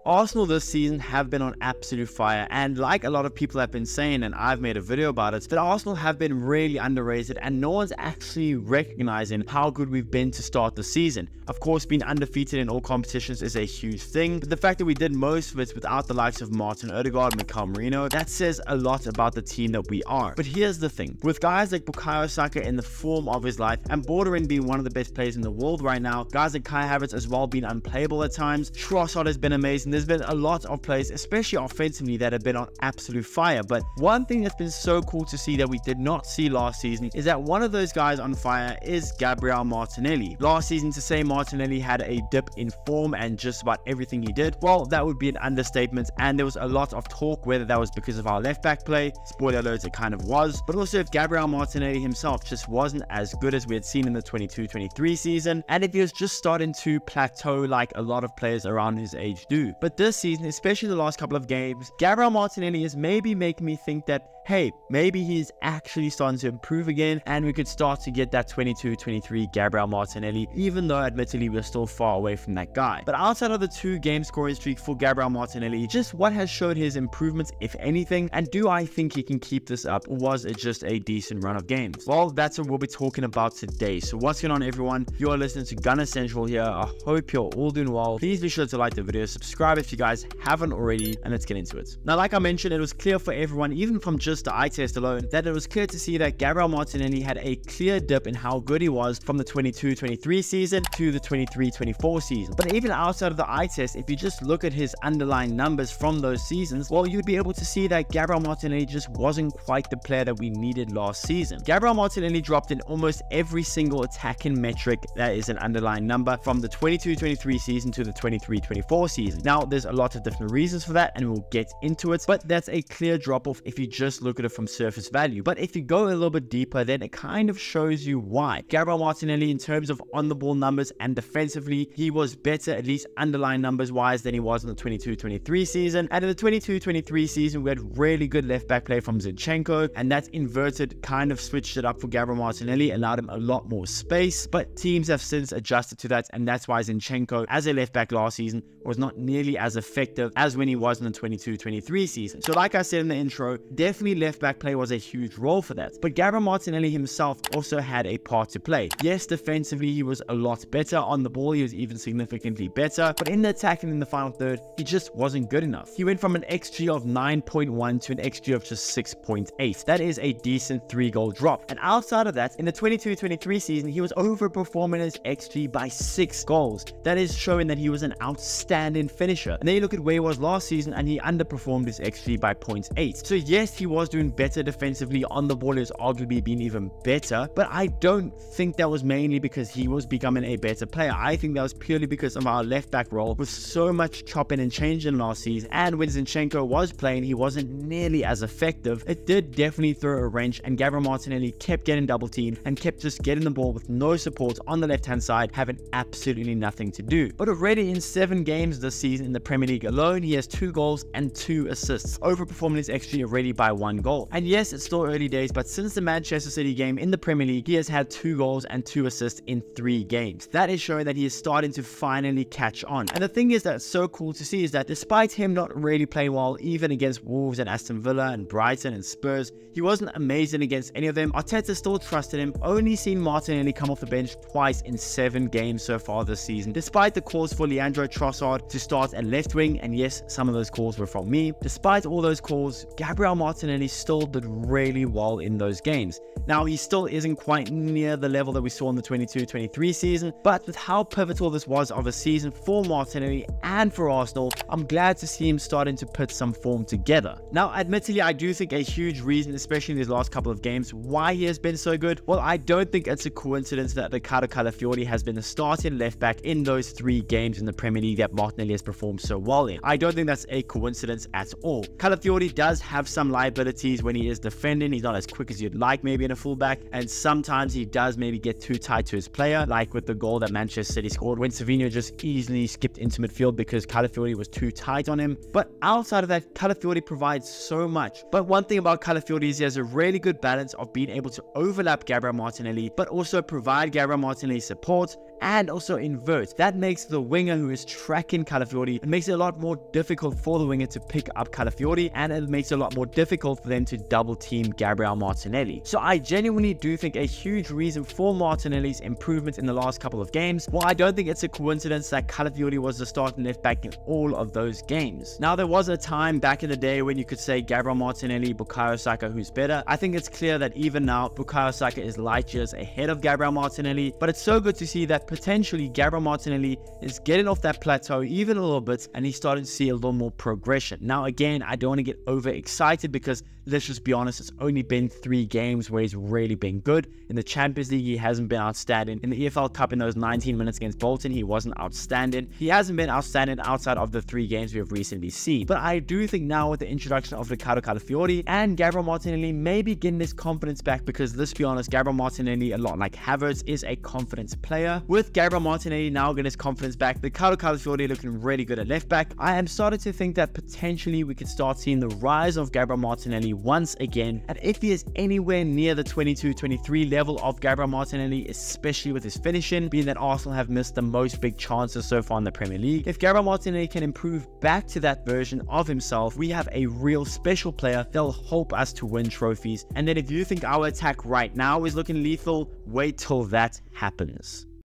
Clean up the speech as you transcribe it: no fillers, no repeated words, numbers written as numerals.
Arsenal this season have been on absolute fire, and like a lot of people have been saying, and I've made a video about it, that Arsenal have been really underrated and no one's actually recognizing how good we've been to start the season. Of course, being undefeated in all competitions is a huge thing, but the fact that we did most of it without the likes of Martin Odegaard and Mikel Arteta, that says a lot about the team that we are. But here's the thing, with guys like Bukayo Saka in the form of his life, and Bordering being one of the best players in the world right now, guys like Kai Havertz as well being unplayable at times, Trossard has been amazing. There's been a lot of players, especially offensively, that have been on absolute fire. But one thing that's been so cool to see that we did not see last season is that one of those guys on fire is Gabriel Martinelli. Last season, to say Martinelli had a dip in form and just about everything he did, well, that would be an understatement, and there was a lot of talk whether that was because of our left back play. Spoiler alert, it kind of was, but also if Gabriel Martinelli himself just wasn't as good as we had seen in the 22-23 season, and if he was just starting to plateau like a lot of players around his age do. But this season, especially the last couple of games, Gabriel Martinelli is maybe making me think that, hey, maybe he's actually starting to improve again, and we could start to get that 22-23 Gabriel Martinelli, even though admittedly we're still far away from that guy. But outside of the 2-game scoring streak for Gabriel Martinelli, just what has showed his improvements, if anything, and do I think he can keep this up, or was it just a decent run of games? Well, that's what we'll be talking about today. So what's going on, everyone? You are listening to Gunner Central here. I hope you're all doing well. Please be sure to like the video, subscribe if you guys haven't already, and let's get into it. Now, like I mentioned, it was clear for everyone, even from just the eye test alone, that it was clear to see that Gabriel Martinelli had a clear dip in how good he was from the 22-23 season to the 23-24 season. But even outside of the eye test, if you just look at his underlying numbers from those seasons, well, you'd be able to see that Gabriel Martinelli just wasn't quite the player that we needed last season. Gabriel Martinelli dropped in almost every single attacking metric that is an underlying number from the 22-23 season to the 23-24 season. Now, there's a lot of different reasons for that, and we'll get into it, but that's a clear drop off if you just look at it from surface value. But if you go a little bit deeper, then it kind of shows you why. Gabriel Martinelli, in terms of on the ball numbers and defensively, he was better, at least underlying numbers wise, than he was in the 22-23 season. And in the 22-23 season, we had really good left back play from Zinchenko, and that inverted kind of switched it up for Gabriel Martinelli, allowed him a lot more space. But teams have since adjusted to that, and that's why Zinchenko as a left back last season was not nearly as effective as when he was in the 22-23 season. So like I said in the intro, definitely left back play was a huge role for that. But Gabriel Martinelli himself also had a part to play. Yes, defensively he was a lot better. On the ball he was even significantly better, but in the attack and in the final third, he just wasn't good enough. He went from an XG of 9.1 to an XG of just 6.8. That is a decent 3-goal drop. And outside of that, in the 22-23 season, he was overperforming his XG by 6 goals. That is showing that he was an outstanding finisher. And then you look at where he was last season, and he underperformed his XG by 0.8. So yes, he was doing better defensively. On the ball, he was arguably being even better, but I don't think that was mainly because he was becoming a better player. I think that was purely because of our left back role with so much chopping and changing last season, and when Zinchenko was playing, he wasn't nearly as effective. It did definitely throw a wrench, and Gabriel Martinelli kept getting double teamed and kept just getting the ball with no support on the left hand side, having absolutely nothing to do. But already in 7 games this season in the Premier League alone, he has 2 goals and 2 assists, overperforming his XG already by 1 goal. And yes, it's still early days, but since the Manchester City game in the Premier League, he has had 2 goals and 2 assists in 3 games. That is showing that he is starting to finally catch on. And the thing is that's so cool to see is that despite him not really playing well, even against Wolves and Aston Villa and Brighton and Spurs, he wasn't amazing against any of them. Arteta still trusted him. Only seen Martinelli come off the bench twice in 7 games so far this season, despite the calls for Leandro Trossard to start at left wing, and yes, some of those calls were from me. Despite all those calls, Gabriel Martinelli still did really well in those games. Now, he still isn't quite near the level that we saw in the 22-23 season, but with how pivotal this was of a season for Martinelli and for Arsenal, I'm glad to see him starting to put some form together. Now, admittedly, I do think a huge reason, especially in these last couple of games, why he has been so good, well, I don't think it's a coincidence that Riccardo Calafiori has been the starting left back in those 3 games in the Premier League that Martinelli has performed so well in. I don't think that's a coincidence at all. Calafiori does have some liabilities when he is defending. He's not as quick as you'd like maybe in a fullback, and sometimes he does maybe get too tight to his player, like with the goal that Manchester City scored when Savinho just easily skipped into midfield because Calafiori was too tight on him. But outside of that, Calafiori provides so much. But one thing about Calafiori is he has a really good balance of being able to overlap Gabriel Martinelli, but also provide Gabriel Martinelli support and also invert. That makes the winger who is tracking Calafiori, it makes it a lot more difficult for the winger to pick up Calafiori, and it makes it a lot more difficult for them to double team Gabriel Martinelli. So I genuinely do think a huge reason for Martinelli's improvement in the last couple of games, well, I don't think it's a coincidence that Calafiori was the starting left back in all of those games. Now, there was a time back in the day when you could say Gabriel Martinelli, Bukayo Saka, who's better. I think it's clear that even now, Bukayo Saka is light years ahead of Gabriel Martinelli, but it's so good to see that potentially Gabriel Martinelli is getting off that plateau even a little bit, and he's starting to see a little more progression. Now, again, I don't want to get overexcited because let's just be honest, it's only been 3 games where he's really been good. In the Champions League, he hasn't been outstanding. In the EFL Cup, in those 19 minutes against Bolton, he wasn't outstanding. He hasn't been outstanding outside of the 3 games we have recently seen. But I do think now with the introduction of Ricardo Calafiori and Gabriel Martinelli maybe getting his confidence back, because let's be honest, Gabriel Martinelli, a lot like Havertz, is a confidence player. With Gabriel Martinelli now getting his confidence back, Ricardo Calafiori looking really good at left back, I am starting to think that potentially we could start seeing the rise of Gabriel Martinelli once again. And if he is anywhere near the 22-23 level of Gabriel Martinelli, especially with his finishing, being that Arsenal have missed the most big chances so far in the Premier League, if Gabriel Martinelli can improve back to that version of himself, we have a real special player that'll help us to win trophies. And then if you think our attack right now is looking lethal, wait till that happens.